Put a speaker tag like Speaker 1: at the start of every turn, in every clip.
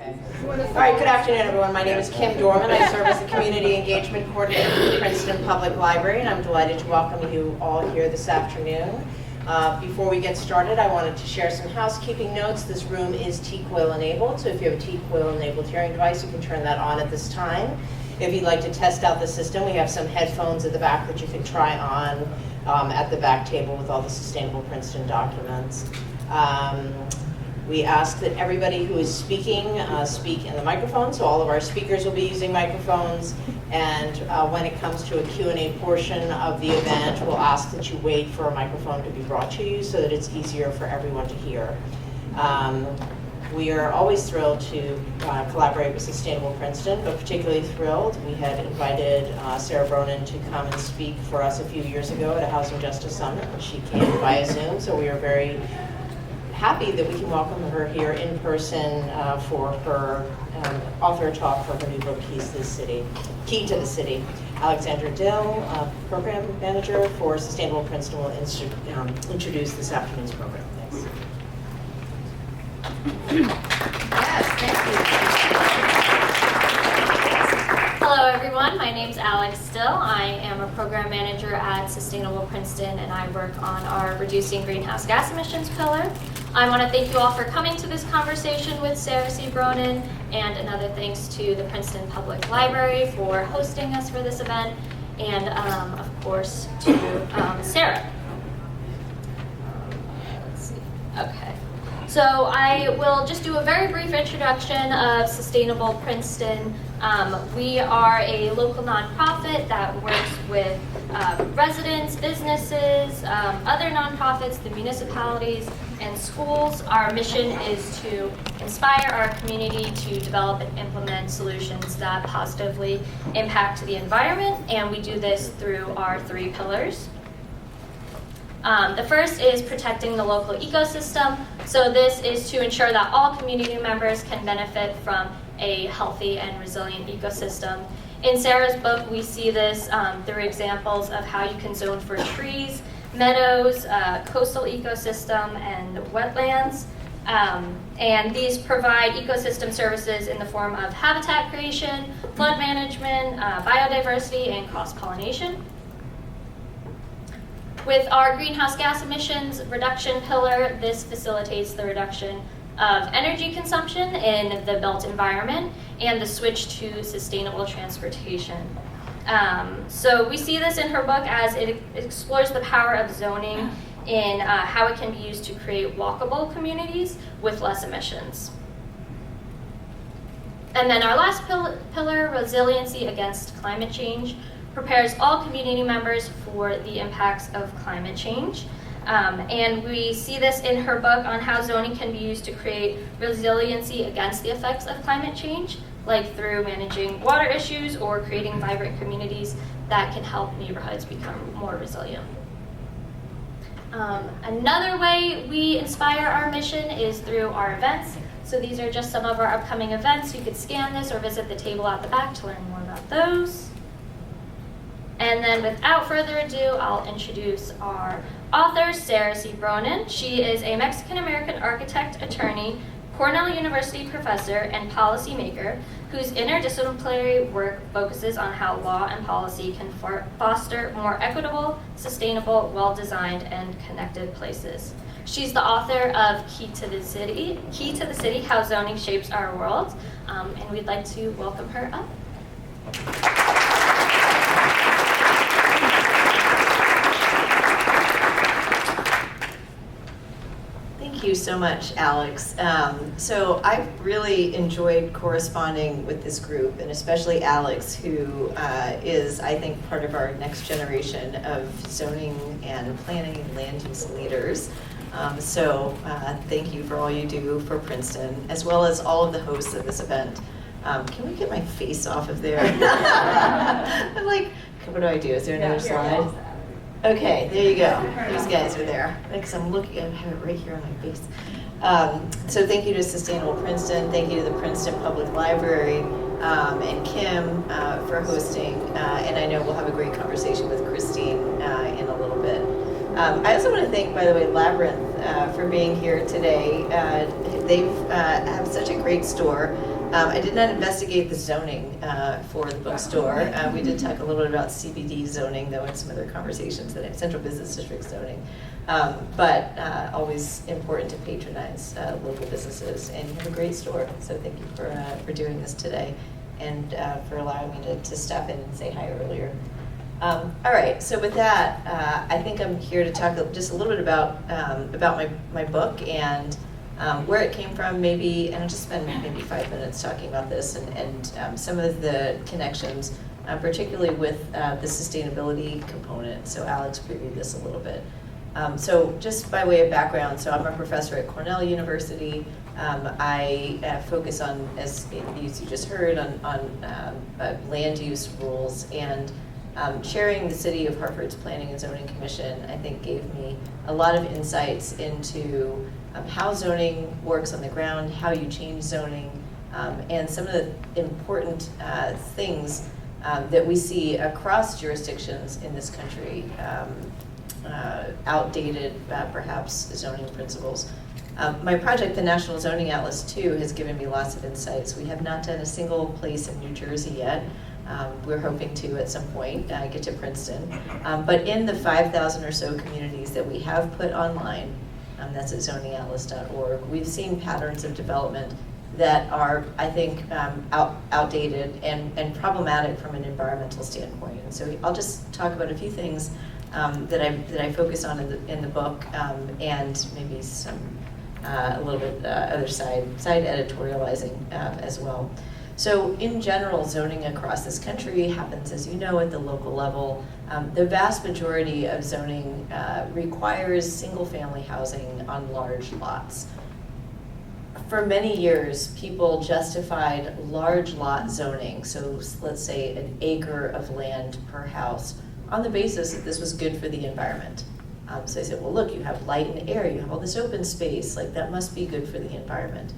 Speaker 1: All right, good afternoon, everyone. My name is Kim Dorman. I serve as the Community Engagement Coordinator for the Princeton Public Library, and I'm delighted to welcome you all here this afternoon. Before we get started, I wanted to share some housekeeping notes. This room is TCOIL enabled, so if you have a TCOIL enabled hearing device, you can turn that on at this time. If you'd like to test out the system, we have some headphones at the back that you can try on at the back table with all the Sustainable Princeton documents. We ask that everybody who is speaking speak in the microphone, so all of our speakers will be using microphones, and when it comes to a Q&A portion of the event, we'll ask that you wait for a microphone to be brought to you so that it's easier for everyone to hear. We are always thrilled to collaborate with Sustainable Princeton, but particularly thrilled. We had invited Sara Bronin to come and speak for us a few years ago at a Housing Justice Summit, and she came via Zoom, so we are very happy that we can welcome her here in person for her author talk for her new book, Key to the City. Alexandra Dill, Program Manager for Sustainable Princeton, will introduce this afternoon's program. Thanks.
Speaker 2: Yes, thank you. Hello everyone, my name's Alex Dill. I am a program manager at Sustainable Princeton, and I work on our reducing greenhouse gas emissions pillar. I want to thank you all for coming to this conversation with Sara C. Bronin, and another thanks to the Princeton Public Library for hosting us for this event, and of course to Sara. Let's see. Okay. So I will just do a very brief introduction of Sustainable Princeton. We are a local nonprofit that works with residents, businesses, other nonprofits, the municipalities, and schools. Our mission is to inspire our community to develop and implement solutions that positively impact the environment, and we do this through our 3 pillars. The first is protecting the local ecosystem. So this is to ensure that all community members can benefit from a healthy and resilient ecosystem. In Sara's book, we see this through examples of how you can zone for trees, meadows, coastal ecosystem, and wetlands. And these provide ecosystem services in the form of habitat creation, flood management, biodiversity, and cross-pollination. With our greenhouse gas emissions reduction pillar, this facilitates the reduction of energy consumption in the built environment and the switch to sustainable transportation. So we see this in her book as it explores the power of zoning in how it can be used to create walkable communities with less emissions. And then our last pillar, resiliency against climate change, prepares all community members for the impacts of climate change. And we see this in her book on how zoning can be used to create resiliency against the effects of climate change, like through managing water issues or creating vibrant communities that can help neighborhoods become more resilient. Another way we inspire our mission is through our events. So these are just some of our upcoming events. You could scan this or visit the table at the back to learn more about those. And then without further ado, I'll introduce our author, Sara C. Bronin. She is a Mexican-American architect, attorney, Cornell University professor, and policymaker whose interdisciplinary work focuses on how law and policy can foster more equitable, sustainable, well-designed, and connected places. She's the author of Key to the City, How Zoning Shapes Our World, and we'd like to welcome her up.
Speaker 3: Thank you so much, Alex. So I've really enjoyed corresponding with this group, and especially Alex, who is, I think, part of our next generation of zoning and planning and land use leaders. So thank you for all you do for Princeton, as well as all of the hosts of this event. Can we get my face off of there? I'm like, what do I do? Is there another slide? Okay, there you go. These guys are there. Because I'm looking, I have it right here on my face. So thank you to Sustainable Princeton. Thank you to the Princeton Public Library and Kim for hosting. And I know we'll have a great conversation with Christine in a little bit. I also want to thank, by the way, Labyrinth for being here today. They have such a great store. I did not investigate the zoning for the bookstore. We did talk a little bit about CBD zoning, though, in some other conversations that have Central Business District zoning. But always important to patronize local businesses, and you have a great store. So thank you for doing this today, and for allowing me to stop in and say hi earlier. All right, so with that, I think I'm here to talk just a little bit about my book and where it came from, maybe, and I'll just spend maybe 5 minutes talking about this and some of the connections, particularly with the sustainability component. So Alex previewed this a little bit. So just by way of background, so I'm a professor at Cornell University. I focus on, as you just heard, on land use rules, and chairing the City of Hartford's Planning and Zoning Commission, I think, gave me a lot of insights into how zoning works on the ground, how you change zoning, and some of the important things that we see across jurisdictions in this country, outdated, perhaps, zoning principles. My project, the National Zoning Atlas 2, has given me lots of insights. We have not done a single place in New Jersey yet. We're hoping to at some point get to Princeton. But in the 5,000 or so communities that we have put online, that's at zoningatlas.org, we've seen patterns of development that are, I think, outdated and problematic from an environmental standpoint. And so I'll just talk about a few things that I focus on in the book, and maybe some a little bit other side editorializing as well. So in general, zoning across this country happens, as you know, at the local level. The vast majority of zoning requires single-family housing on large lots. For many years, people justified large lot zoning, so let's say an acre of land per house, on the basis that this was good for the environment. So they said, well, look, you have light and air, you have all this open space, like that must be good for the environment.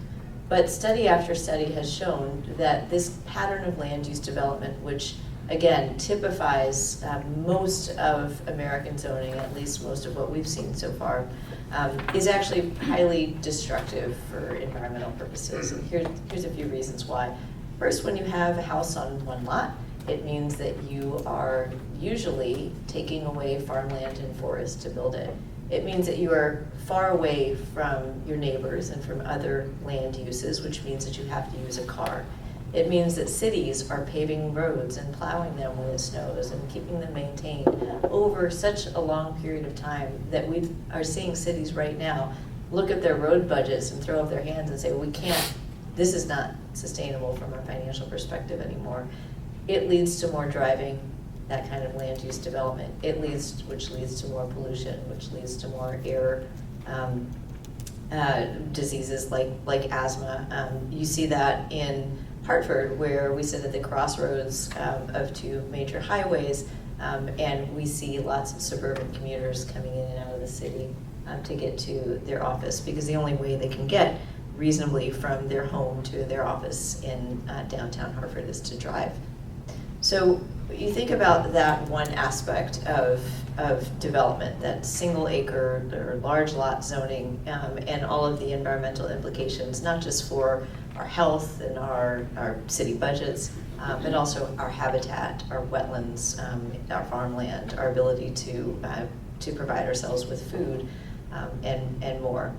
Speaker 3: But study after study has shown that this pattern of land use development, which again typifies most of American zoning, at least most of what we've seen so far, is actually highly destructive for environmental purposes. And here's a few reasons why. First, when you have a house on one lot, it means that you are usually taking away farmland and forest to build it. It means that you are far away from your neighbors and from other land uses, which means that you have to use a car. It means that cities are paving roads and plowing them when it snows and keeping them maintained over such a long period of time that we are seeing cities right now look at their road budgets and throw up their hands and say, well, we can't, this is not sustainable from a financial perspective anymore. It leads to more driving, that kind of land use development. Which leads to more pollution, which leads to more air diseases like asthma. You see that in Hartford, where we sit at the crossroads of two major highways, and we see lots of suburban commuters coming in and out of the city to get to their office, because the only way they can get reasonably from their home to their office in downtown Hartford is to drive. So you think about that one aspect of development, that single acre or large lot zoning, and all of the environmental implications, not just for our health and our city budgets, but also our habitat, our wetlands, our farmland, our ability to provide ourselves with food, and more.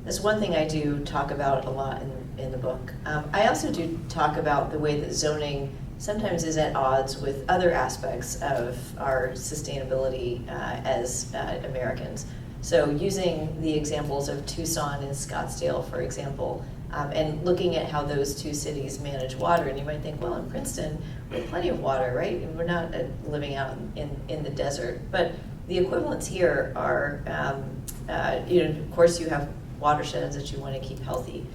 Speaker 3: That's one thing I do talk about a lot in the book. I also do talk about the way that zoning sometimes is at odds with other aspects of our sustainability as Americans. So using the examples of Tucson and Scottsdale, for example, and looking at how those two cities manage water, and you might think, well, in Princeton, we have plenty of water, right? And we're not living out in the desert. But the equivalents here are, of course, you have watersheds that you want to keep healthy.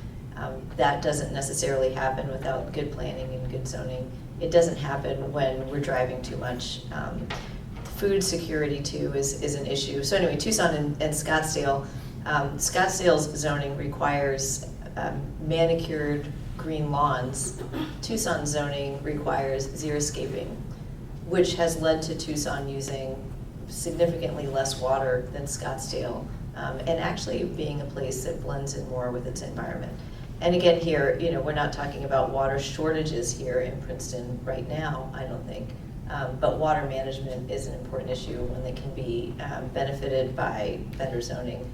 Speaker 3: That doesn't necessarily happen without good planning and good zoning. It doesn't happen when we're driving too much. Food security, too, is an issue. So anyway, Tucson and Scottsdale. Scottsdale's zoning requires manicured green lawns. Tucson zoning requires xeriscaping, which has led to Tucson using significantly less water than Scottsdale, and actually being a place that blends in more with its environment. And again here, we're not talking about water shortages here in Princeton right now, I don't think. But water management is an important issue, one that can be benefited by better zoning.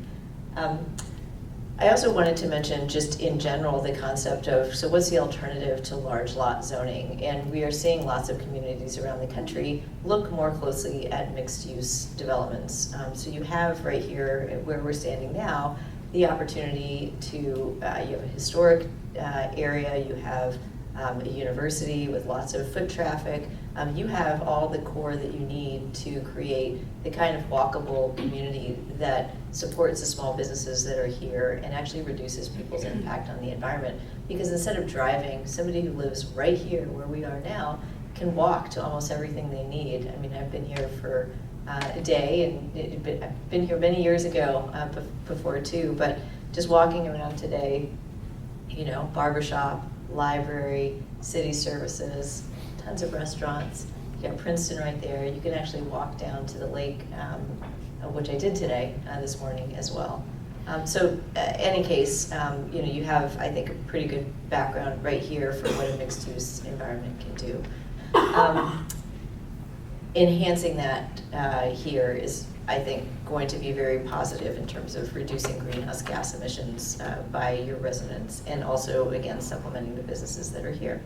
Speaker 3: I also wanted to mention just in general the concept of, so what's the alternative to large lot zoning? And we are seeing lots of communities around the country look more closely at mixed use developments. So you have right here where we're standing now, the opportunity to, you have a historic area, you have a university with lots of foot traffic. You have all the core that you need to create the kind of walkable community that supports the small businesses that are here and actually reduces people's impact on the environment. Because instead of driving, somebody who lives right here where we are now can walk to almost everything they need. I mean, I've been here for a day, and I've been here many years ago before too, but just walking around today, barbershop, library, city services, tons of restaurants. You got Princeton right there. You can actually walk down to the lake, which I did today, this morning as well. So any case, you have, I think, a pretty good background right here for what a mixed use environment can do. Enhancing that here is, I think, going to be very positive in terms of reducing greenhouse gas emissions by your residents, and also, again, supplementing the businesses that are here.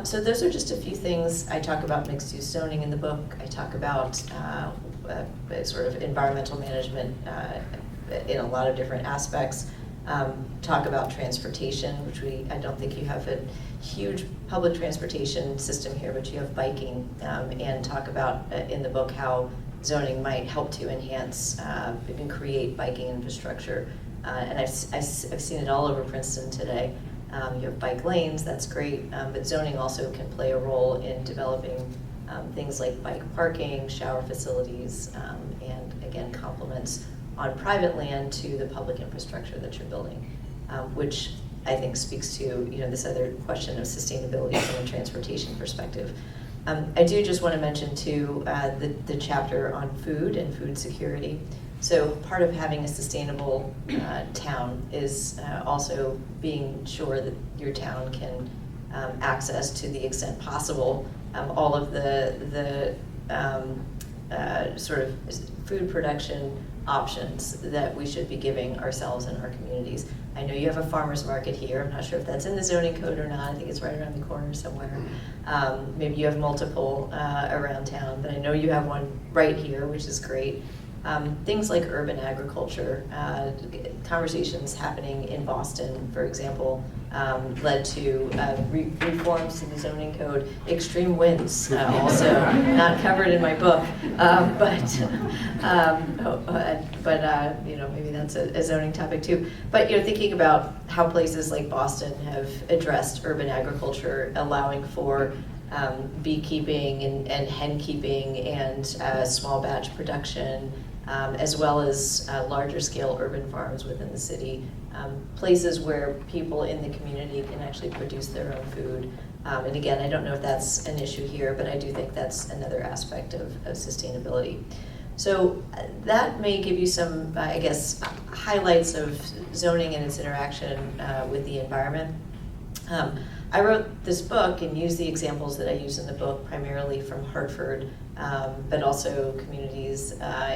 Speaker 3: So those are just a few things. I talk about mixed-use zoning in the book. I talk about sort of environmental management in a lot of different aspects. Talk about transportation, which I don't think you have a huge public transportation system here, but you have biking, and talk about in the book how zoning might help to enhance and create biking infrastructure. And I've seen it all over Princeton today. You have bike lanes, that's great, but zoning also can play a role in developing things like bike parking, shower facilities, and again, complements on private land to the public infrastructure that you're building, which I think speaks to this other question of sustainability from a transportation perspective. I do just want to mention too the chapter on food and food security. So part of having a sustainable town is also being sure that your town can access, to the extent possible, all of the sort of food production options that we should be giving ourselves and our communities. I know you have a farmer's market here. I'm not sure if that's in the zoning code or not. I think it's right around the corner somewhere. Maybe you have multiple around town, but I know you have one right here, which is great. Things like urban agriculture, conversations happening in Boston, for example, led to reforms to the zoning code. Extreme winds, also not covered in my book, but maybe that's a zoning topic too. But thinking about how places like Boston have addressed urban agriculture, allowing for beekeeping and hen keeping and small batch production, as well as larger scale urban farms within the city, places where people in the community can actually produce their own food. And again, I don't know if that's an issue here, but I do think that's another aspect of sustainability. So that may give you some, I guess, highlights of zoning and its interaction with the environment. I wrote this book and used the examples that I use in the book primarily from Hartford, but also communities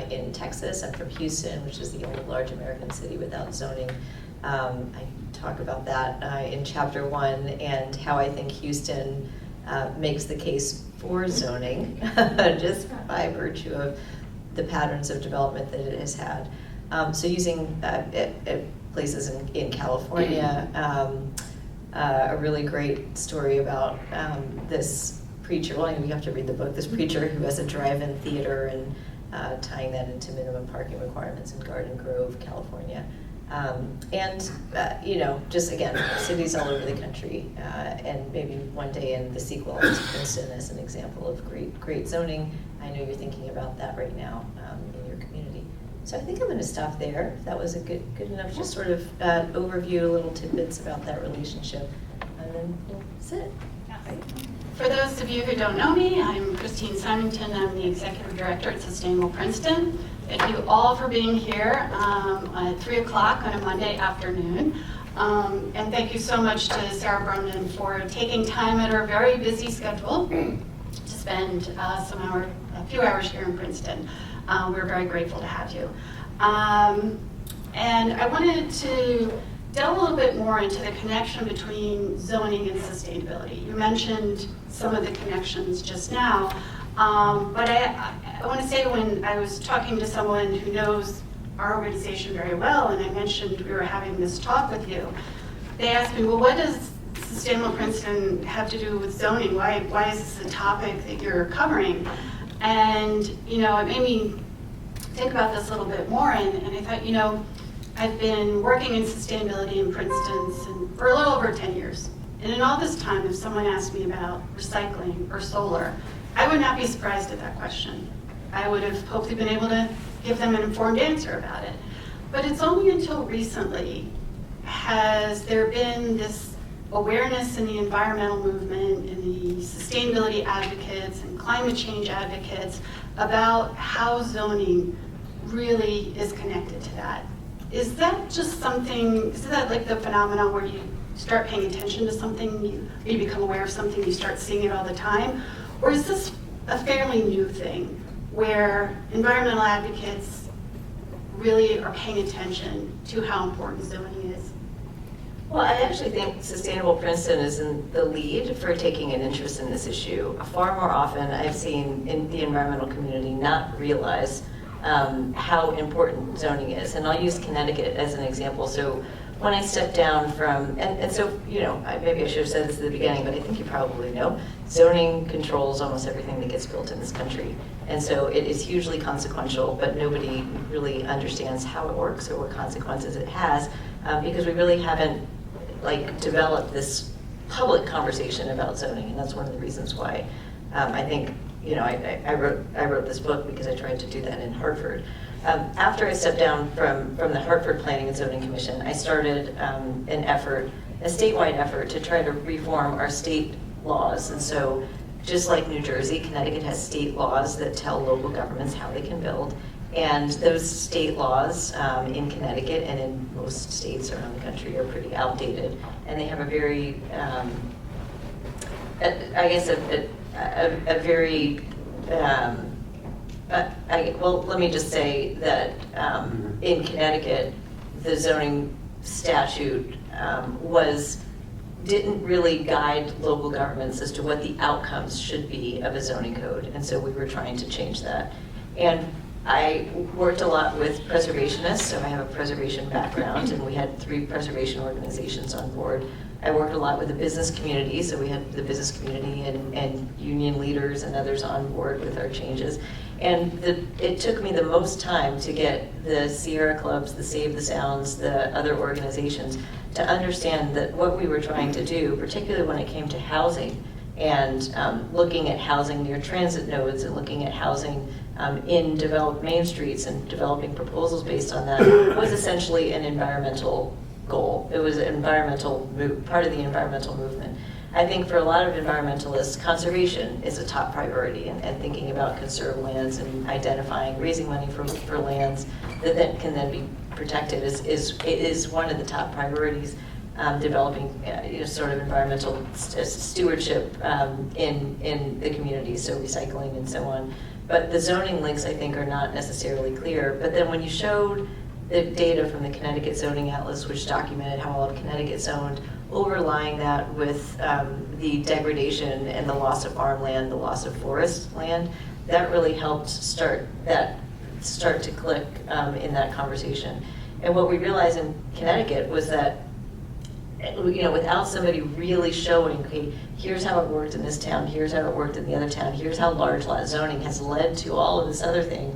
Speaker 3: in Texas. I'm from Houston, which is the only large American city without zoning. I talk about that in chapter 1 and how I think Houston makes the case for zoning just by virtue of the patterns of development that it has had. So using places in California, a really great story about this preacher. Well, you have to read the book. This preacher who has a drive-in theater and tying that into minimum parking requirements in Garden Grove, California. Just again, cities all over the country, and maybe one day in the sequel to Princeton as an example of great zoning. I know you're thinking about that right now in your community. So I think I'm going to stop there. That was a good enough just sort of overview, little tidbits about that relationship, and then we'll sit. Right?
Speaker 4: For those of you who don't know me, I'm Christine Symington. I'm the Executive Director at Sustainable Princeton. Thank you all for being here at 3 o'clock on a Monday afternoon. And thank you so much to Sara Bronin for taking time at her very busy schedule to spend a few hours here in Princeton. We're very grateful to have you. And I wanted to delve a little bit more into the connection between zoning and sustainability. You mentioned some of the connections just now, but I want to say when I was talking to someone who knows our organization very well, and I mentioned we were having this talk with you, they asked me, well, what does Sustainable Princeton have to do with zoning? Why is this a topic that you're covering? And, it made me think about this a little bit more, and I thought, I've been working in sustainability in Princeton for a little over 10 years. And in all this time, if someone asked me about recycling or solar, I would not be surprised at that question. I would have hopefully been able to give them an informed answer about it. But it's only until recently has there been this awareness in the environmental movement, in the sustainability advocates and climate change advocates about how zoning really is connected to that. Is that just something, is that like the phenomenon where you start paying attention to something, you become aware of something, you start seeing it all the time? Or is this a fairly new thing where environmental advocates really are paying attention to how important zoning is?
Speaker 3: Well, I actually think Sustainable Princeton is in the lead for taking an interest in this issue. Far more often, I've seen in the environmental community not realize how important zoning is. And I'll use Connecticut as an example. So when I stepped down from, and so, maybe I should have said this at the beginning, but I think you probably know, zoning controls almost everything that gets built in this country. And so it is hugely consequential, but nobody really understands how it works or what consequences it has, because we really haven't developed this public conversation about zoning. And that's one of the reasons why I think I wrote this book, because I tried to do that in Hartford. After I stepped down from the Hartford Planning and Zoning Commission, I started a statewide effort to try to reform our state laws. And so just like New Jersey, Connecticut has state laws that tell local governments how they can build. And those state laws in Connecticut and in most states around the country are pretty outdated. And they have a very, well, let me just say that in Connecticut, the zoning statute didn't really guide local governments as to what the outcomes should be of a zoning code. And so we were trying to change that. And I worked a lot with preservationists, so I have a preservation background, and we had 3 preservation organizations on board. I worked a lot with the business community, so we had the business community and union leaders and others on board with our changes. And it took me the most time to get the Sierra Clubs, the Save the Sounds, the other organizations to understand that what we were trying to do, particularly when it came to housing and looking at housing near transit nodes and looking at housing in developed main streets and developing proposals based on that, was essentially an environmental goal. It was an part of the environmental movement. I think for a lot of environmentalists, conservation is a top priority, and thinking about conserved lands and raising money for lands that then can then be protected is one of the top priorities. Developing sort of environmental stewardship in the community, so recycling and so on. But the zoning links, I think, are not necessarily clear. But then when you showed the data from the Connecticut Zoning Atlas, which documented how all of Connecticut zoned, overlying that with the degradation and the loss of farmland, the loss of forest land, that really helped start to click in that conversation. And what we realized in Connecticut was that without somebody really showing, okay, here's how it worked in this town, here's how it worked in the other town, here's how large lot zoning has led to all of this other thing,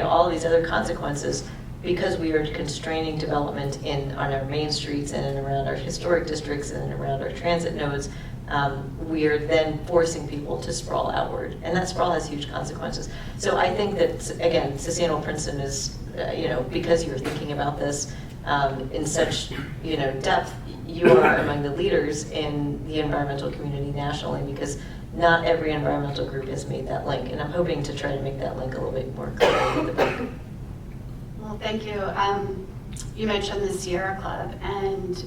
Speaker 3: all of these other consequences, because we are constraining development on our main streets and in around our historic districts and around our transit nodes, we are then forcing people to sprawl outward. And that sprawl has huge consequences. So I think that, again, Sustainable Princeton is, because you're thinking about this in such, depth, you are among the leaders in the environmental community nationally, because not every environmental group has made that link. And I'm hoping to try to make that link a little bit more clear with the book.
Speaker 4: Well, thank you. you mentioned the Sierra Club, and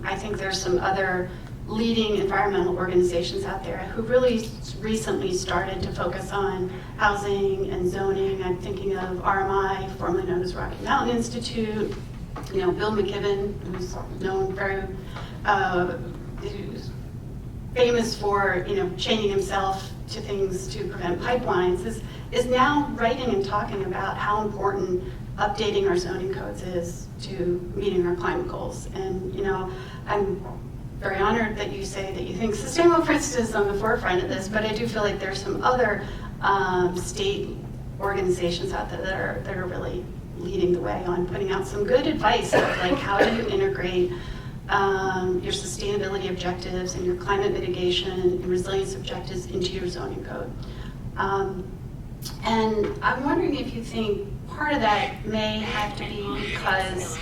Speaker 4: I think there's some other leading environmental organizations out there who really recently started to focus on housing and zoning. I'm thinking of RMI, formerly known as Rocky Mountain Institute, Bill McKibben, who's known who's famous for, chaining himself to things to prevent pipelines, is now writing and talking about how important updating our zoning codes is to meeting our climate goals. And, I'm very honored that you say that you think Sustainable Princeton is on the forefront of this, but I do feel like there's some other state organizations out there that are really leading the way on putting out some good advice of like how do you integrate your sustainability objectives and your climate mitigation and resilience objectives into your zoning code. And I'm wondering if you think part of that may have to be because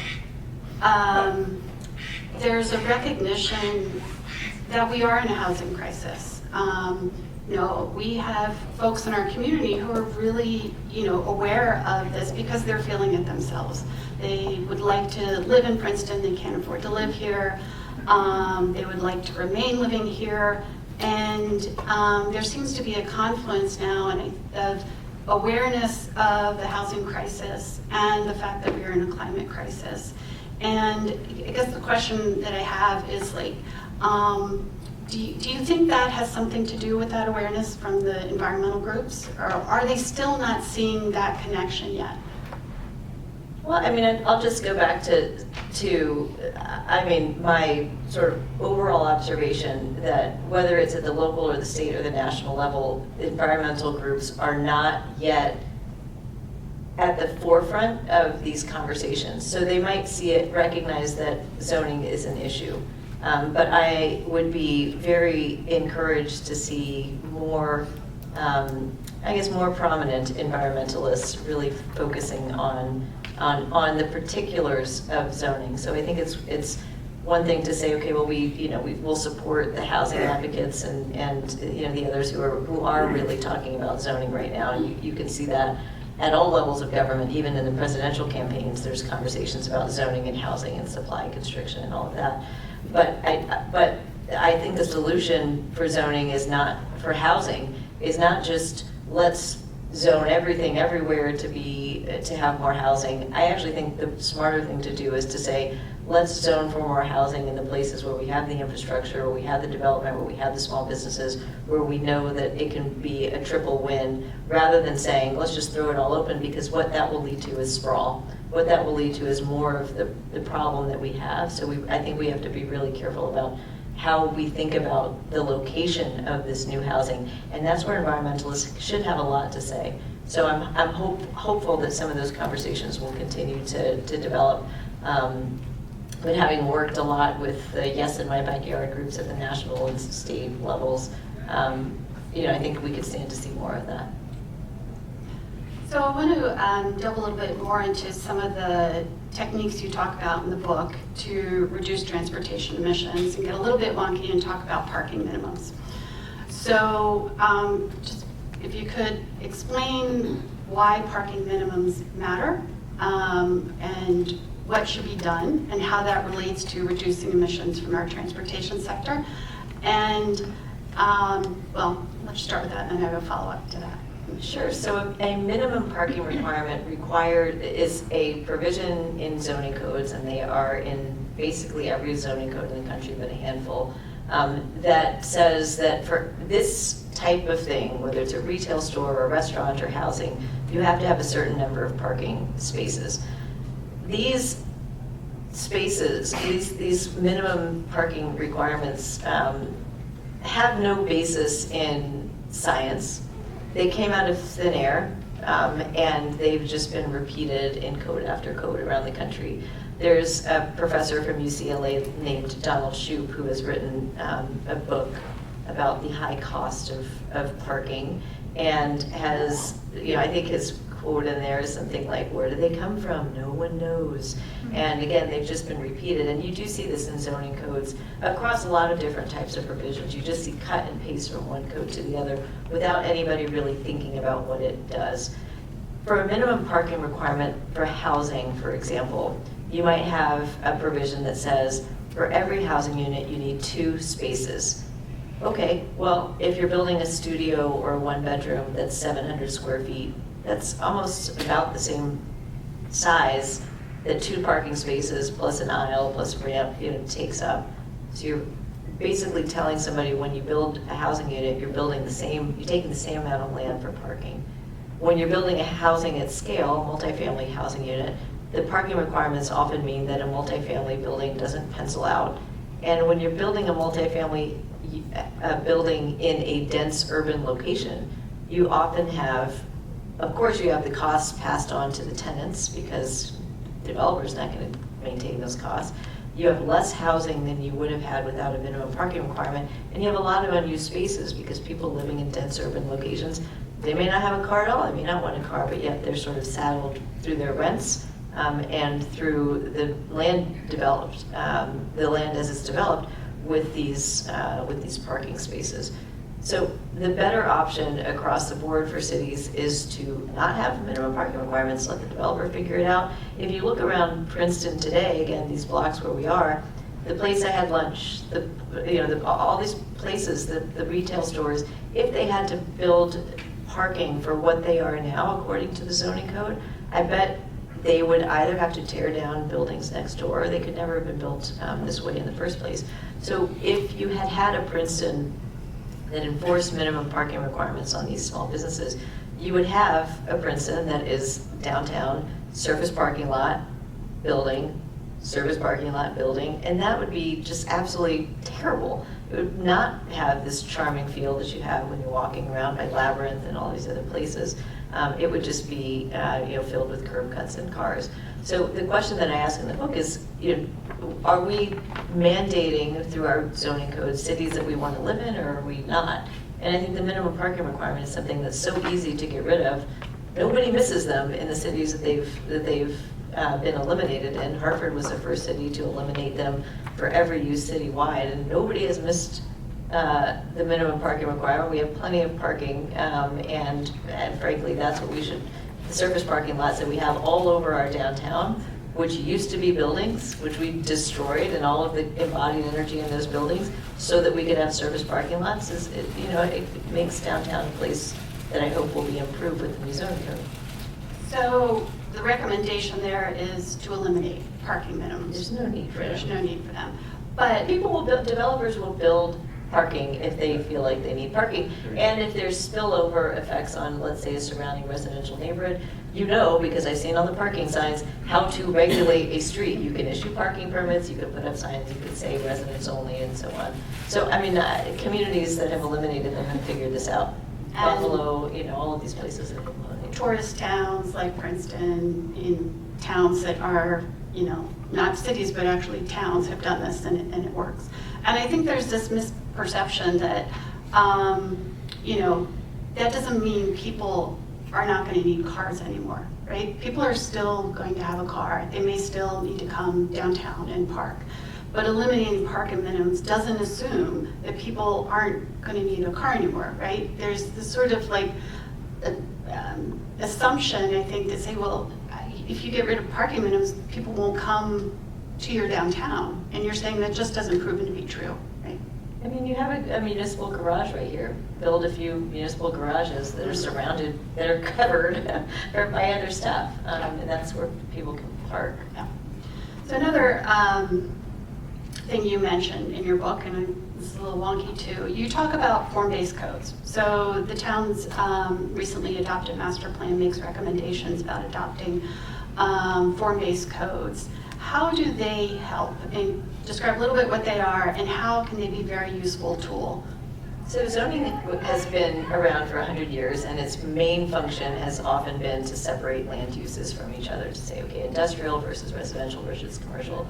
Speaker 4: there's a recognition that we are in a housing crisis. We have folks in our community who are really, aware of this because they're feeling it themselves. They would like to live in Princeton, they can't afford to live here. They would like to remain living here. And there seems to be a confluence now of awareness of the housing crisis and the fact that we are in a climate crisis. And I guess the question that I have is like, do you think that has something to do with that awareness from the environmental groups? Or are they still not seeing that connection yet?
Speaker 3: Well, I'll just go back to my sort of overall observation that whether it's at the local or the state or the national level, environmental groups are not yet at the forefront of these conversations. So they might recognize that zoning is an issue. But I would be very encouraged to see more, more prominent environmentalists really focusing on the particulars of zoning. So I think it's one thing to say, okay, well, we will support the housing advocates and the others who are really talking about zoning right now. And you can see that at all levels of government, even in the presidential campaigns, there's conversations about zoning and housing and supply constriction and all of that. But I think the solution for zoning for housing is not just let's zone everything everywhere to have more housing. I actually think the smarter thing to do is to say, let's zone for more housing in the places where we have the infrastructure, where we have the development, where we have the small businesses, where we know that it can be a triple win, rather than saying, let's just throw it all open, because what that will lead to is sprawl. What that will lead to is more of the problem that we have. So I think we have to be really careful about how we think about the location of this new housing. And that's where environmentalists should have a lot to say. So I'm hopeful that some of those conversations will continue to develop. But having worked a lot with the Yes in My Backyard groups at the national and state levels, I think we could stand to see more of that.
Speaker 4: So I want to delve a little bit more into some of the techniques you talk about in the book to reduce transportation emissions and get a little bit wonky and talk about parking minimums. So just if you could explain why parking minimums matter and what should be done and how that relates to reducing emissions from our transportation sector. And let's start with that and then I have a follow-up to that.
Speaker 3: Sure. So a minimum parking requirement is a provision in zoning codes, and they are in basically every zoning code in the country but a handful, that says that for this type of thing, whether it's a retail store or a restaurant or housing, you have to have a certain number of parking spaces. These spaces, these minimum parking requirements have no basis in science. They came out of thin air, and they've just been repeated in code after code around the country. There's a professor from UCLA named Donald Shoup who has written a book about the high cost of parking, and has, I think his quote in there is something like, where do they come from? No one knows. And again, they've just been repeated. And you do see this in zoning codes across a lot of different types of provisions. You just see cut and paste from one code to the other without anybody really thinking about what it does. For a minimum parking requirement for housing, for example, you might have a provision that says, for every housing unit, you need 2 spaces. Okay, well, if you're building a studio or a 1-bedroom that's 700 square feet, that's almost about the same size that 2 parking spaces plus an aisle plus a ramp, takes up. So you're basically telling somebody when you build a housing unit, you're taking the same amount of land for parking. When you're building a housing at scale, multifamily housing unit, the parking requirements often mean that a multifamily building doesn't pencil out. And when you're building a multifamily building in a dense urban location, you often have, of course, you have the costs passed on to the tenants because the developer's not going to maintain those costs. You have less housing than you would have had without a minimum parking requirement, and you have a lot of unused spaces because people living in dense urban locations, they may not have a car at all, they may not want a car, but yet they're sort of saddled through their rents and through the land developed, the land as it's developed with these parking spaces. So the better option across the board for cities is to not have minimum parking requirements, let the developer figure it out. If you look around Princeton today, again, these blocks where we are, the place I had lunch, all these places, the retail stores, if they had to build parking for what they are now according to the zoning code, I bet they would either have to tear down buildings next door, or they could never have been built this way in the first place. So if you had a Princeton that enforced minimum parking requirements on these small businesses, you would have a Princeton that is downtown, surface parking lot, building, surface parking lot, building, and that would be just absolutely terrible. It would not have this charming feel that you have when you're walking around by Labyrinth and all these other places. It would just be filled with curb cuts and cars. So the question that I ask in the book is, are we mandating through our zoning code cities that we want to live in, or are we not? And I think the minimum parking requirement is something that's so easy to get rid of. Nobody misses them in the cities that they've been eliminated in. Hartford was the first city to eliminate them for every use citywide, and nobody has missed the minimum parking requirement. We have plenty of parking, and frankly, that's what we should. The surface parking lots that we have all over our downtown, which used to be buildings, which we destroyed, and all of the embodied energy in those buildings, so that we could have surface parking lots. It makes downtown a place that I hope will be improved with the new zoning code.
Speaker 4: So the recommendation there is to eliminate parking minimums.
Speaker 3: There's no need for
Speaker 4: There's
Speaker 3: them.
Speaker 4: no need for them. But
Speaker 3: People will build, developers will build parking if they feel like they need parking. And if there's spillover effects on, let's say, a surrounding residential neighborhood, because I've seen on the parking signs, how to regulate a street. You can issue parking permits, you can put up signs, you can say residents only, and so on. So, communities that have eliminated them have figured this out.
Speaker 4: And
Speaker 3: Buffalo, all of these places have eliminated.
Speaker 4: tourist towns like Princeton, in towns that are, not cities, but actually towns have done this, and it works. And I think there's this misperception that, that doesn't mean people are not going to need cars anymore, right? People are still going to have a car. They may still need to come downtown and park. But eliminating parking minimums doesn't assume that people aren't going to need a car anymore, right? There's this sort of assumption, I think, that say, well, if you get rid of parking minimums, people won't come to your downtown. And you're saying that just doesn't prove to be true, right?
Speaker 3: You have a municipal garage right here. Build a few municipal garages that are surrounded, that are covered by other stuff. And that's where people can park.
Speaker 4: Yeah. So another thing you mentioned in your book, and this is a little wonky too, you talk about form-based codes. So the town's recently adopted master plan makes recommendations about adopting form-based codes. How do they help? And describe a little bit what they are, and how can they be a very useful tool?
Speaker 3: So zoning has been around for 100 years, and its main function has often been to separate land uses from each other, to say, okay, industrial versus residential versus commercial.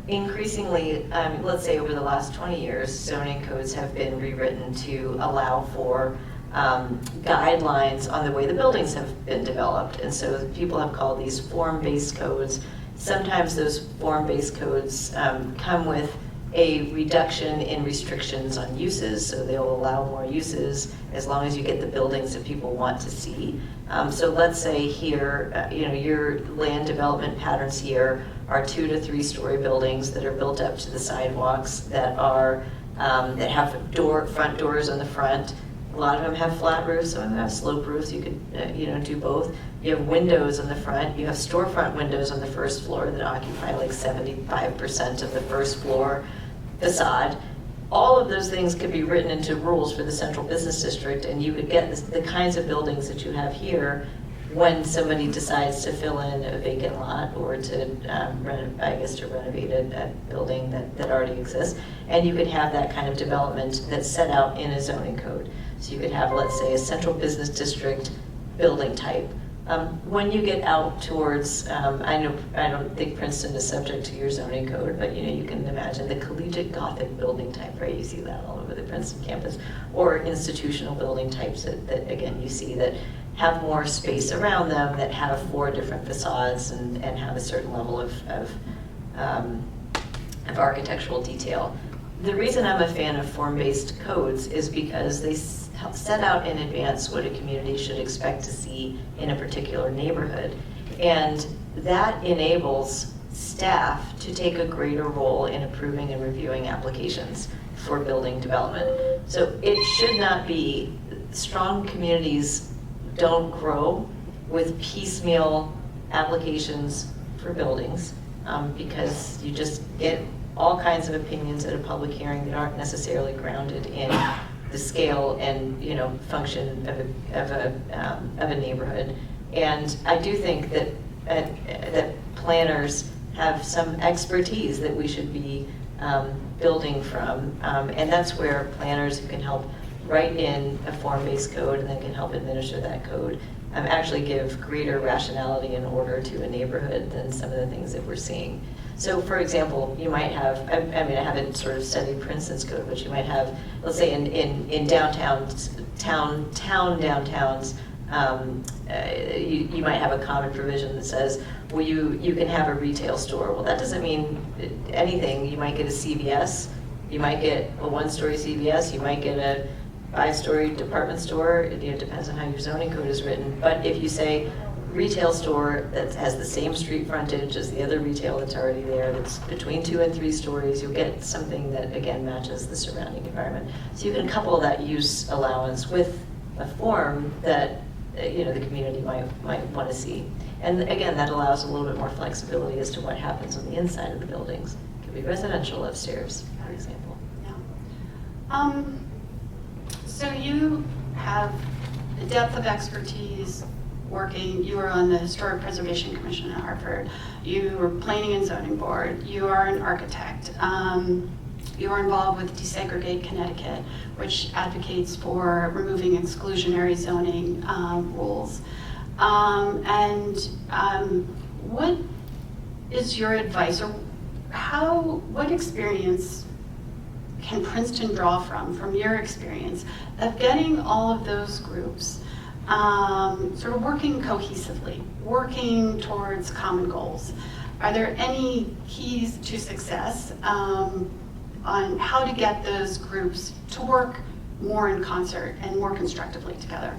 Speaker 3: Increasingly, let's say over the last 20 years, zoning codes have been rewritten to allow for guidelines on the way the buildings have been developed. And so people have called these form-based codes. Sometimes those form-based codes come with a reduction in restrictions on uses, so they'll allow more uses as long as you get the buildings that people want to see. So let's say here, your land development patterns here are 2 to 3 story buildings that are built up to the sidewalks that are that have front doors on the front. A lot of them have flat roofs, some of them have slope roofs. You could do both. You have windows on the front. You have storefront windows on the first floor that occupy like 75% of the first floor facade. All of those things could be written into rules for the central business district, and you could get the kinds of buildings that you have here when somebody decides to fill in a vacant lot or to renovate a building that already exists. And you could have that kind of development that's set out in a zoning code. So you could have, let's say, a central business district building type. When you get out towards, I don't think Princeton is subject to your zoning code, but you can imagine the collegiate Gothic building type, right? You see that all over the Princeton campus, or institutional building types that again, you see that have more space around them, that have 4 different facades and have a certain level of architectural detail. The reason I'm a fan of form-based codes is because they set out in advance what a community should expect to see in a particular neighborhood. And that enables staff to take a greater role in approving and reviewing applications for building development. So it should not be, strong communities don't grow with piecemeal applications for buildings because you just get all kinds of opinions at a public hearing that aren't necessarily grounded in the scale and function of a neighborhood. And I do think that that planners have some expertise that we should be building from, and that's where planners who can help write in a form-based code and then can help administer that code actually give greater rationality and order to a neighborhood than some of the things that we're seeing. So for example, you might have, I haven't sort of studied Princeton's code, but you might have, let's say in downtowns, you might have a common provision that says, well, you can have a retail store. Well, that doesn't mean anything. You might get a CVS, you might get a 1-story CVS, you might get a 5-story department store. It depends on how your zoning code is written. But if you say retail store that has the same street frontage as the other retail that's already there, that's between 2 and 3 stories, you'll get something that again matches the surrounding environment. So you can couple that use allowance with a form that the community might want to see. And again, that allows a little bit more flexibility as to what happens on the inside of the buildings. It could be residential upstairs, for example.
Speaker 4: Yeah. So you have a depth of expertise working, you were on the Historic Preservation Commission at Hartford, you were planning and zoning board, you are an architect, you are involved with Desegregate Connecticut, which advocates for removing exclusionary zoning rules. What is your advice, or what experience can Princeton draw from your experience of getting all of those groups sort of working cohesively, working towards common goals? Are there any keys to success on how to get those groups to work more in concert and more constructively together?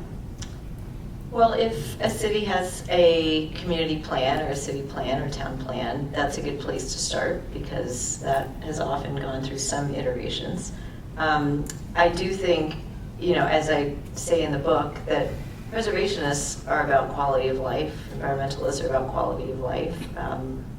Speaker 3: Well, if a city has a community plan or a city plan or town plan, that's a good place to start because that has often gone through some iterations. I do think, as I say in the book, that preservationists are about quality of life, environmentalists are about quality of life,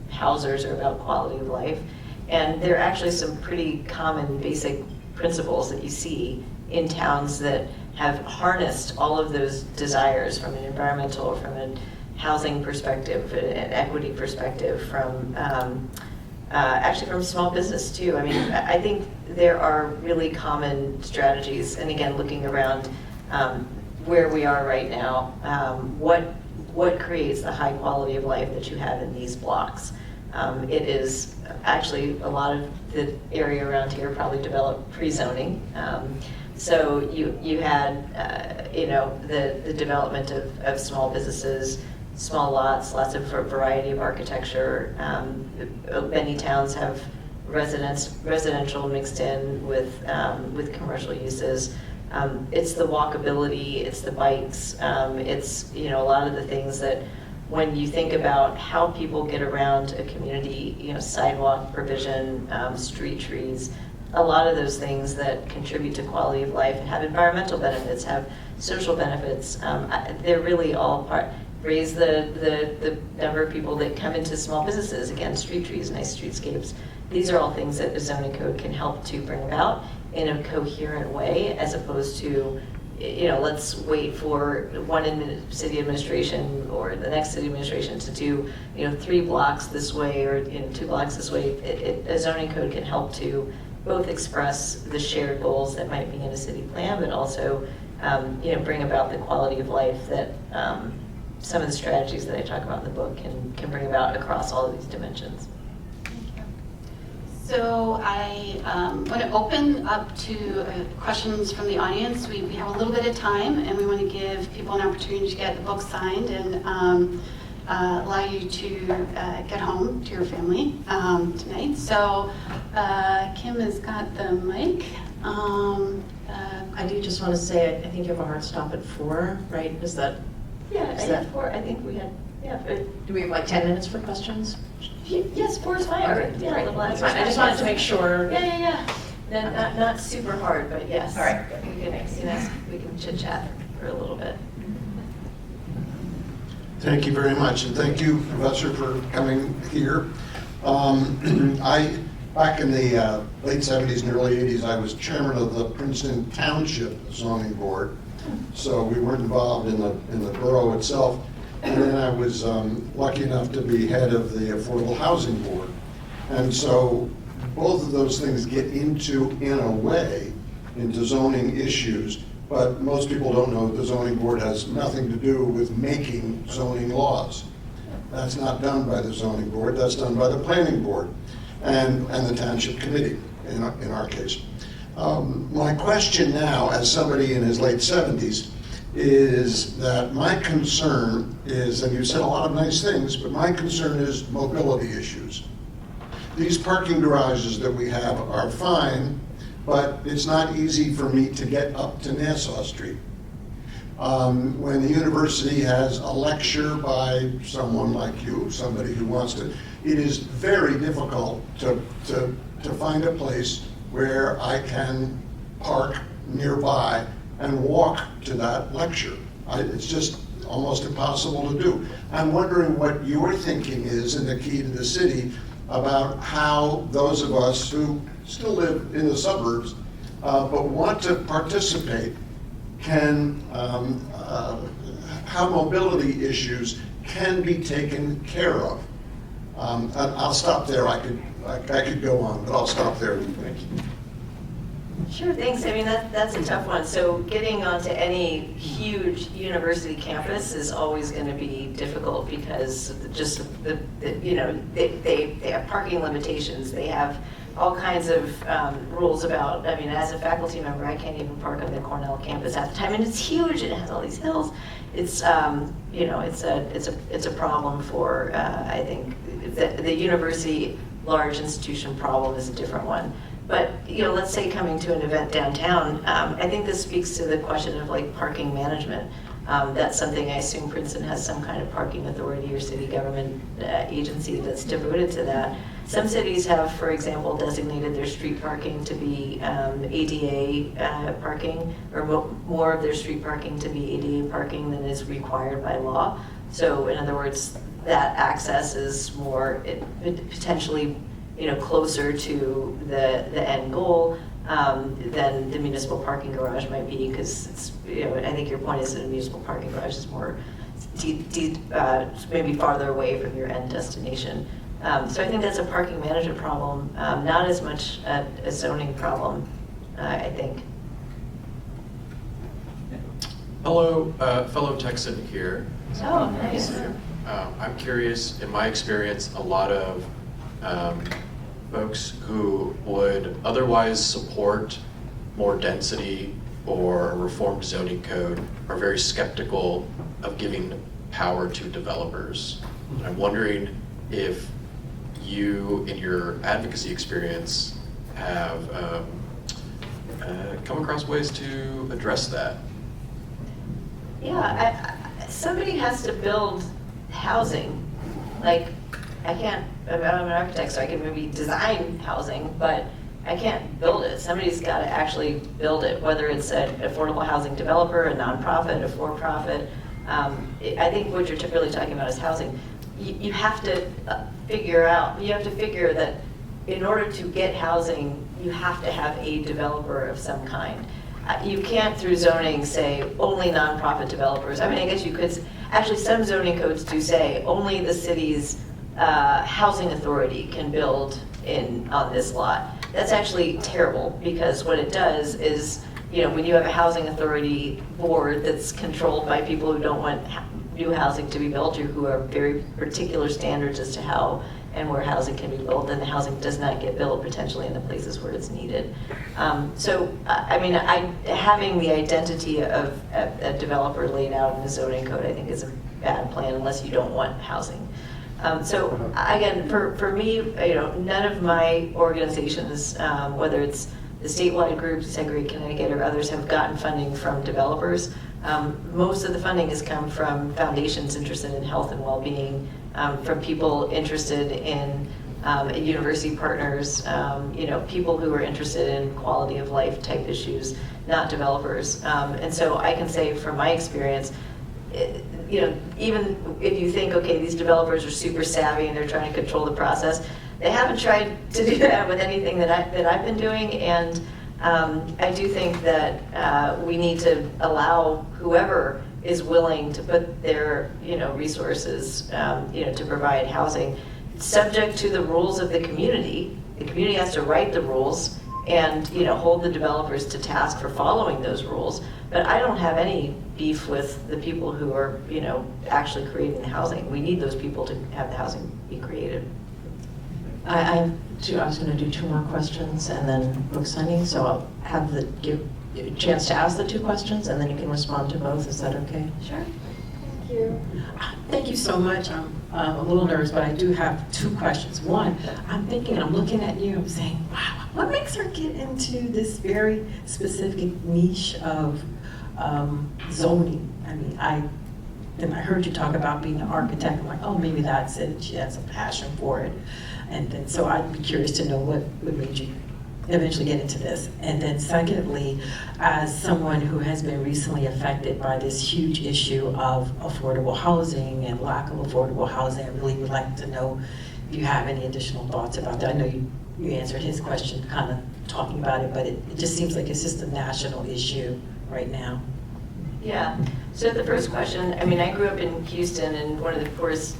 Speaker 3: housers are about quality of life, and there are actually some pretty common basic principles that you see in towns that have harnessed all of those desires from an environmental, from a housing perspective, an equity perspective, from actually from small business too. I think there are really common strategies, and again, looking around where we are right now, what creates the high quality of life that you have in these blocks? It is actually a lot of the area around here probably developed pre-zoning. So you had, the development of small businesses, small lots, lots of variety of architecture. Many towns have residential mixed in with commercial uses. It's the walkability, it's the bikes, it's, you know, a lot of the things that when you think about how people get around a community, you know, sidewalk provision, street trees, a lot of those things that contribute to quality of life and have environmental benefits, have social benefits, they're really all part, raise the number of people that come into small businesses, again, street trees, nice streetscapes. These are all things that the zoning code can help to bring about in a coherent way, as opposed to, you know, let's wait for city administration or the next city administration to do, you know, 3 blocks this way or, you know, 2 blocks this way. A zoning code can help to both express the shared goals that might be in a city plan, but also, you know, bring about the quality of life that some of the strategies that I talk about in the book can bring about across all of these dimensions.
Speaker 4: So I want to open up to questions from the audience. We have a little bit of time, and we want to give people an opportunity to get the book signed and allow you to get home to your family tonight. So Kim has got the mic.
Speaker 1: I do just want to say, I think you have a hard stop at 4, right? Is that?
Speaker 3: Yeah,
Speaker 1: Is that-
Speaker 3: I think we had, yeah.
Speaker 1: Do we have like 10 minutes for questions?
Speaker 3: Yes, 4 is fine.
Speaker 1: Okay,
Speaker 3: Yeah,
Speaker 1: great.
Speaker 3: little
Speaker 1: That's fine. I just wanted to make sure.
Speaker 3: Yeah. Not super hard, but yes.
Speaker 1: All right.
Speaker 3: We can chit chat for a little bit.
Speaker 5: Thank you very much, and thank you, Professor, for coming here. Back in the late 70s and early 80s, I was chairman of the Princeton Township Zoning Board, so we weren't involved in the borough itself. And then I was lucky enough to be head of the Affordable Housing Board. And so both of those things get into, in a way, into zoning issues, but most people don't know that the zoning board has nothing to do with making zoning laws. That's not done by the zoning board, that's done by the planning board and the township committee, in our case. My question now, as somebody in his late 70s, is that my concern is, and you said a lot of nice things, but my concern is mobility issues. These parking garages that we have are fine, but it's not easy for me to get up to Nassau Street. When the university has a lecture by someone like you, somebody who wants to, it is very difficult to find a place where I can park nearby and walk to that lecture. It's just almost impossible to do. I'm wondering what your thinking is in the Key to the City about how those of us who still live in the suburbs but want to participate can, how mobility issues can be taken care of. And I'll stop there. I could go on, but I'll stop there. Thank you.
Speaker 3: Sure, thanks. I mean, that's a tough one. So getting onto any huge university campus is always going to be difficult because just you know, they have parking limitations. They have all kinds of rules about, I mean, as a faculty member, I can't even park on the Cornell campus at the time, and it's huge and it has all these hills. It's, you know, it's a problem for, I think, the university large institution problem is a different one. But, you know, let's say coming to an event downtown, I think this speaks to the question of like parking management. That's something I assume Princeton has some kind of parking authority or city government agency that's devoted to that. Some cities have, for example, designated their street parking to be ADA parking, or more of their street parking to be ADA parking than is required by law. So in other words, that access is more potentially, you know, closer to the end goal than the municipal parking garage might be, because it's, you know, I think your point is that a municipal parking garage is more maybe farther away from your end destination. So I think that's a parking management problem, not as much a zoning problem, I think.
Speaker 6: Hello, fellow Texan here.
Speaker 3: Oh, nice.
Speaker 6: I'm curious, in my experience, a lot of folks who would otherwise support more density or a reformed zoning code are very skeptical of giving power to developers. I'm wondering if you, in your advocacy experience, have come across ways to address that?
Speaker 3: Yeah, somebody has to build housing. Like, I'm an architect, so I can maybe design housing, but I can't build it. Somebody's got to actually build it, whether it's an affordable housing developer, a nonprofit, a for-profit. I think what you're really talking about is housing. You have to figure that in order to get housing, you have to have a developer of some kind. You can't, through zoning, say only nonprofit developers. I mean, I guess you could, actually some zoning codes do say only the city's housing authority can build on this lot. That's actually terrible, because what it does is, when you have a housing authority board that's controlled by people who don't want new housing to be built, or who have very particular standards as to how and where housing can be built, then the housing does not get built potentially in the places where it's needed. Having the identity of a developer laid out in the zoning code, I think, is a bad plan unless you don't want housing. Again, for me, none of my organizations, whether it's the statewide groups, Segregate Connecticut, or others, have gotten funding from developers. Most of the funding has come from foundations interested in health and well-being, from people interested in university partners, people who are interested in quality of life type issues, not developers. And so I can say from my experience, even if you think, okay, these developers are super savvy and they're trying to control the process, they haven't tried to do that with anything that I've been doing. And I do think that we need to allow whoever is willing to put their resources to provide housing, subject to the rules of the community. The community has to write the rules and hold the developers to task for following those rules. But I don't have any beef with the people who are actually creating the housing. We need those people to have the housing be created.
Speaker 7: I was going to do 2 more questions and then book signing, so I'll have give you a chance to ask the 2 questions, and then you can respond to both. Is that okay?
Speaker 2: Sure.
Speaker 1: Thank you.
Speaker 7: Thank you so much. I'm a little nervous, but I do have 2 questions. One, I'm thinking, I'm looking at you, I'm saying, wow, what makes her get into this very specific niche of zoning? I mean, I heard you talk about being an architect. I'm like, oh, maybe that's it. She has a passion for it. And then, so I'd be curious to know what made you eventually get into this. And then secondly, as someone who has been recently affected by this huge issue of affordable housing and lack of affordable housing, I really would like to know if you have any additional thoughts about that. I know you answered his question kind of talking about it, but it just seems like it's just a national issue right now.
Speaker 3: Yeah, so the first question, I mean, I grew up in Houston, in one of the poorest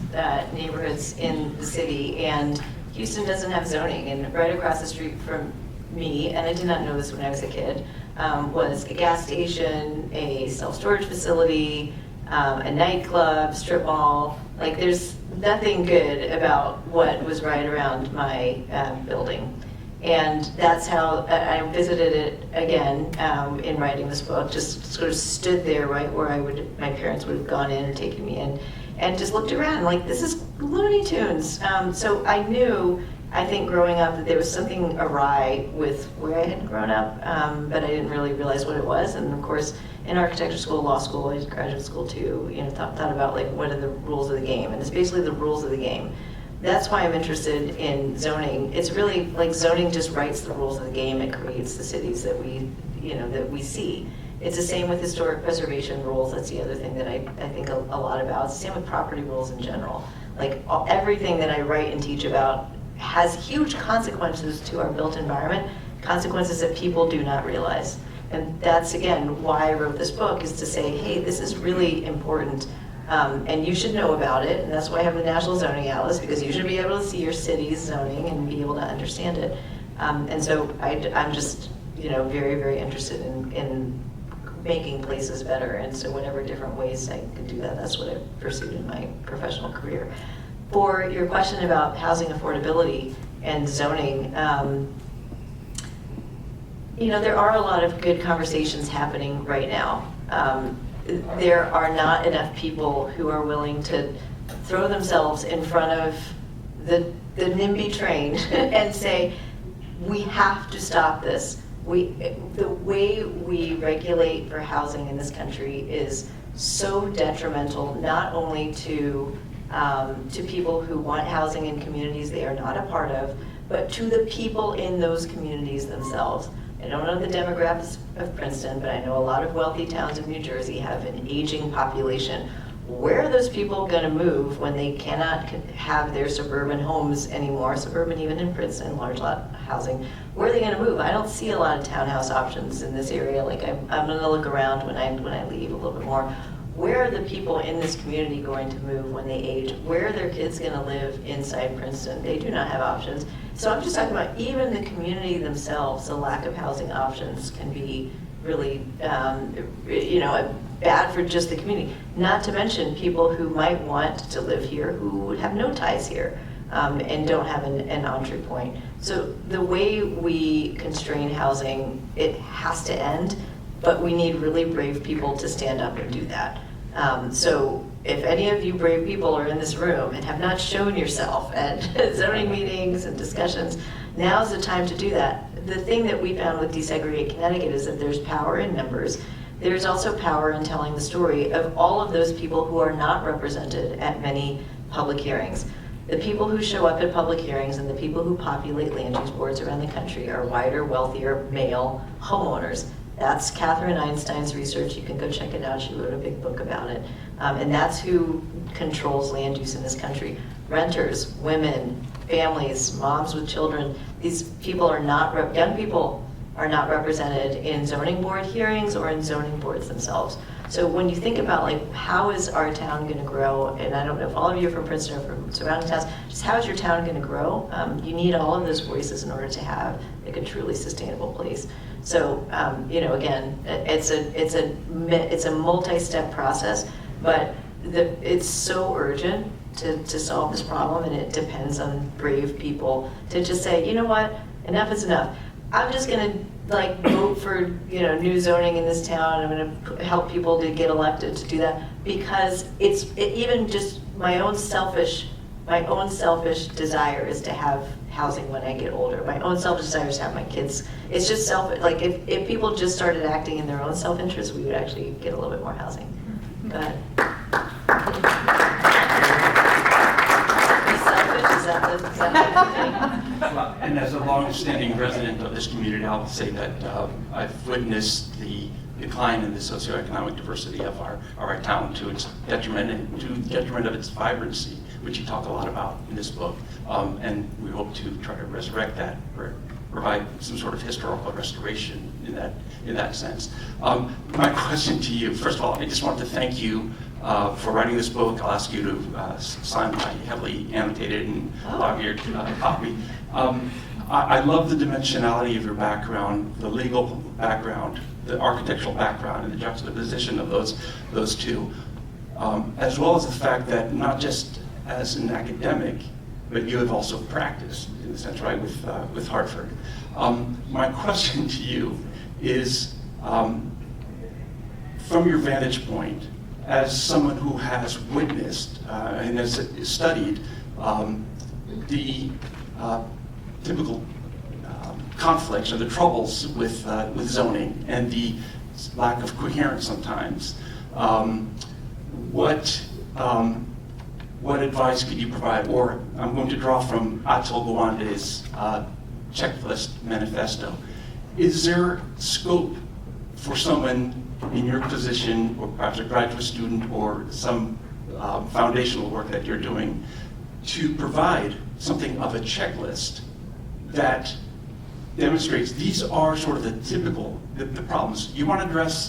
Speaker 3: neighborhoods in the city, and Houston doesn't have zoning, and right across the street from me, and I did not know this when I was a kid, was a gas station, a self-storage facility, a nightclub, strip mall. Like, there's nothing good about what was right around my building. And that's how I visited it again in writing this book, just sort of stood there right where my parents would have gone in and taken me in, and just looked around like, this is Looney Tunes. So I knew, I think growing up, that there was something awry with where I had grown up, but I didn't really realize what it was. And of course, in architecture school, law school, I did graduate school too, thought about like, what are the rules of the game? And it's basically the rules of the game. That's why I'm interested in zoning. It's really like zoning just writes the rules of the game. It creates the cities that we see. It's the same with historic preservation rules. That's the other thing that I think a lot about. It's the same with property rules in general. Like everything that I write and teach about has huge consequences to our built environment, consequences that people do not realize. And that's, again, why I wrote this book, is to say, hey, this is really important. And you should know about it, and that's why I have the National Zoning Atlas, because you should be able to see your city's zoning and be able to understand it. And so I'm just, very, very interested in making places better, and so whatever different ways I could do that, that's what I've pursued in my professional career. For your question about housing affordability and zoning, there are a lot of good conversations happening right now. There are not enough people who are willing to throw themselves in front of the NIMBY train and say, we have to stop this. The way we regulate for housing in this country is so detrimental, not only to people who want housing in communities they are not a part of, but to the people in those communities themselves. I don't know the demographics of Princeton, but I know a lot of wealthy towns in New Jersey have an aging population. Where are those people going to move when they cannot have their suburban homes anymore, suburban even in Princeton, large lot housing? Where are they going to move? I don't see a lot of townhouse options in this area. Like I'm going to look around when I leave a little bit more. Where are the people in this community going to move when they age? Where are their kids going to live inside Princeton? They do not have options. So I'm just talking about even the community themselves, the lack of housing options can be really, bad for just the community. Not to mention people who might want to live here who have no ties here and don't have an entry point. So the way we constrain housing, it has to end, but we need really brave people to stand up and do that. So if any of you brave people are in this room and have not shown yourself at zoning meetings and discussions, now's the time to do that. The thing that we found with Desegregate Connecticut is that there's power in numbers. There's also power in telling the story of all of those people who are not represented at many public hearings. The people who show up at public hearings and the people who populate land use boards around the country are whiter, wealthier, male homeowners. That's Catherine Einstein's research. You can go check it out. She wrote a big book about it. And that's who controls land use in this country. Renters, women, families, moms with children. These people are not, young people are not represented in zoning board hearings or in zoning boards themselves. So when you think about like, how is our town going to grow, and I don't know if all of you are from Princeton or from surrounding towns, just how is your town going to grow? You need all of those voices in order to have like a truly sustainable place. So again, it's a multi-step process, but it's so urgent to solve this problem, and it depends on brave people to just say, you know what, enough is enough. I'm just going to like vote for new zoning in this town. I'm going to help people to get elected to do that because even just my own selfish desire is to have housing when I get older. My own selfish desire is to have my kids. It's just selfish. Like if people just started acting in their own self-interest, we would actually get a little bit more housing. Go ahead. Be selfish? Is that the thing?
Speaker 8: Well, and as a long-standing resident of this community, I'll say that I've witnessed the decline in the socioeconomic diversity of our town to its detriment and to the detriment of its vibrancy, which you talk a lot about in this book. And we hope to try to resurrect that or provide some sort of historical restoration in that sense. My question to you, first of all, I just wanted to thank you for writing this book. I'll ask you to sign my heavily annotated and dog-eared copy. I love the dimensionality of your background, the legal background, the architectural background, and the juxtaposition of those two, as well as the fact that not just as an academic, but you have also practiced, in a sense, right, with Hartford. My question to you is, from your vantage point, as someone who has witnessed and has studied the typical conflicts or the troubles with zoning and the lack of coherence sometimes, what advice could you provide? Or I'm going to draw from Atul Gawande's checklist manifesto. Is there scope for someone in your position, or perhaps a graduate student, or some foundational work that you're doing, to provide something of a checklist that demonstrates these are sort of the typical the problems you want to address?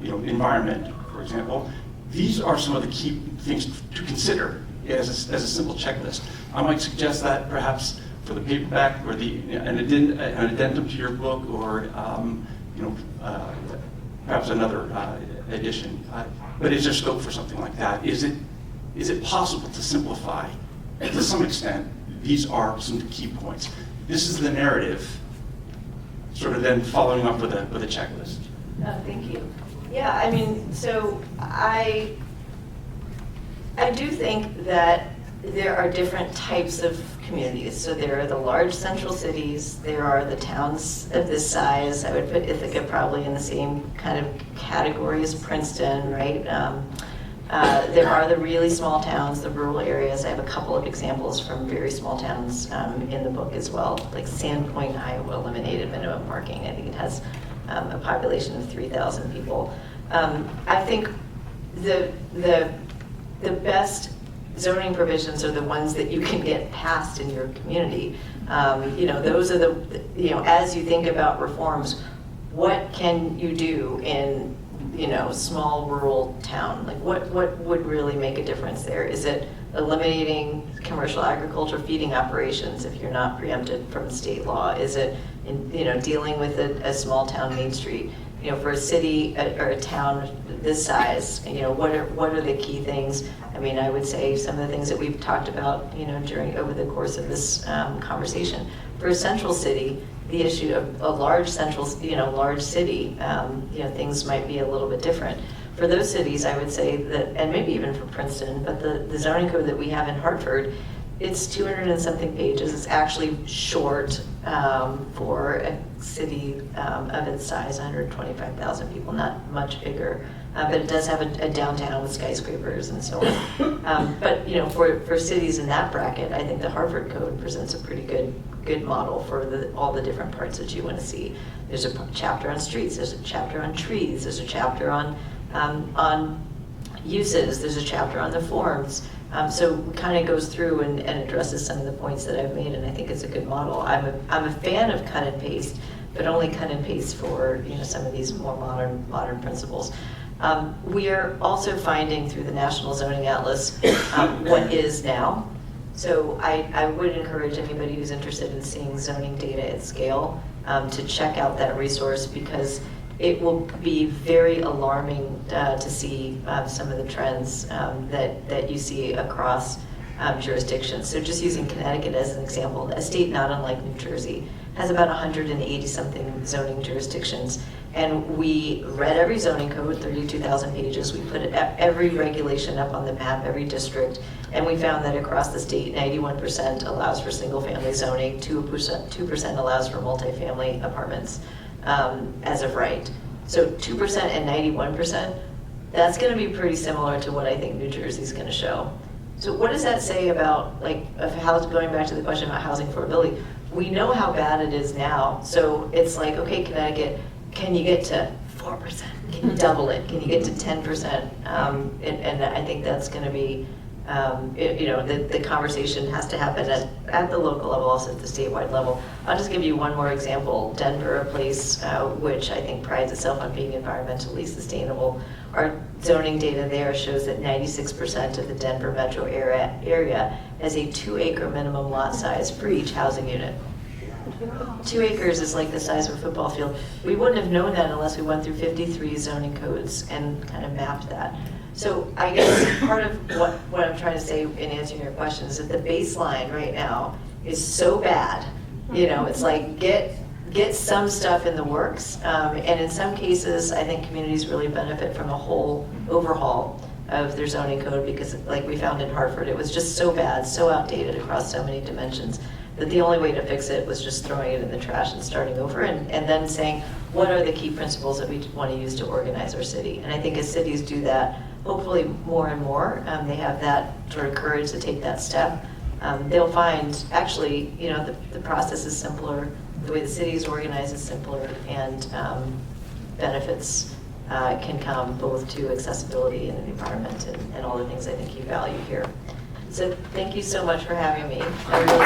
Speaker 8: Environment, for example. These are some of the key things to consider as a simple checklist. I might suggest that perhaps for the paperback or an addendum to your book, or perhaps another edition. But is there scope for something like that? Is it possible to simplify? And to some extent, these are some key points. This is the narrative, sort of then following up with a checklist.
Speaker 3: Oh, thank you. Yeah, I mean, so I do think that there are different types of communities. So there are the large central cities, there are the towns of this size. I would put Ithaca probably in the same kind of category as Princeton, right? There are the really small towns, the rural areas. I have a couple of examples from very small towns in the book as well. Like Sandpoint, Iowa eliminated minimum parking. I think it has a population of 3,000 people. I think the best zoning provisions are the ones that you can get passed in your community. Those are as you think about reforms, what can you do in, small rural town? Like what would really make a difference there? Is it eliminating commercial agriculture feeding operations if you're not preempted from state law? Is it, dealing with a small town Main Street? For a city or a town this size, what are the key things? I mean, I would say some of the things that we've talked about, over the course of this conversation. For a central city, the issue of a large central, large city, things might be a little bit different. For those cities, I would say that, and maybe even for Princeton, but the zoning code that we have in Hartford, it's 200 and something pages. It's actually short for a city of its size, 125,000 people, not much bigger. But it does have a downtown with skyscrapers and so on. But for cities in that bracket, I think the Hartford Code presents a pretty good model for all the different parts that you want to see. There's a chapter on streets. There's a chapter on trees. There's a chapter on uses. There's a chapter on the forms. So it kind of goes through and addresses some of the points that I've made, and I think it's a good model. I'm a fan of cut and paste, but only cut and paste for some of these more modern principles. We are also finding through the National Zoning Atlas what is now. So I would encourage anybody who's interested in seeing zoning data at scale to check out that resource, because it will be very alarming to see some of the trends that you see across jurisdictions. So just using Connecticut as an example, a state not unlike New Jersey has about 180-something zoning jurisdictions. And we read every zoning code, 32,000 pages. We put every regulation up on the map, every district, and we found that across the state, 91% allows for single-family zoning, 2% allows for multifamily apartments as of right. So 2% and 91%, that's going to be pretty similar to what I think New Jersey's going to show. So what does that say about, going back to the question about housing affordability? We know how bad it is now, so it's like, okay, Connecticut, can you get to 4%? Can you double it? Can you get to 10%? And I think that's going to be, the conversation has to happen at the local level, also at the statewide level. I'll just give you one more example. Denver, a place which I think prides itself on being environmentally sustainable. Our zoning data there shows that 96% of the Denver metro area has a 2-acre minimum lot size for each housing unit. 2 acres is like the size of a football field. We wouldn't have known that unless we went through 53 zoning codes and kind of mapped that. So I guess part of what I'm trying to say in answering your question is that the baseline right now is so bad. It's like get some stuff in the works. And in some cases, I think communities really benefit from a whole overhaul of their zoning code, because like we found in Hartford, it was just so bad, so outdated across so many dimensions, that the only way to fix it was just throwing it in the trash and starting over, and then saying, what are the key principles that we want to use to organize our city? And I think as cities do that, hopefully more and more, they have that sort of courage to take that step. They'll find, actually, the process is simpler, the way the city is organized is simpler, and benefits can come both to accessibility and the environment and all the things I think you value here. So thank you so much for having me. I really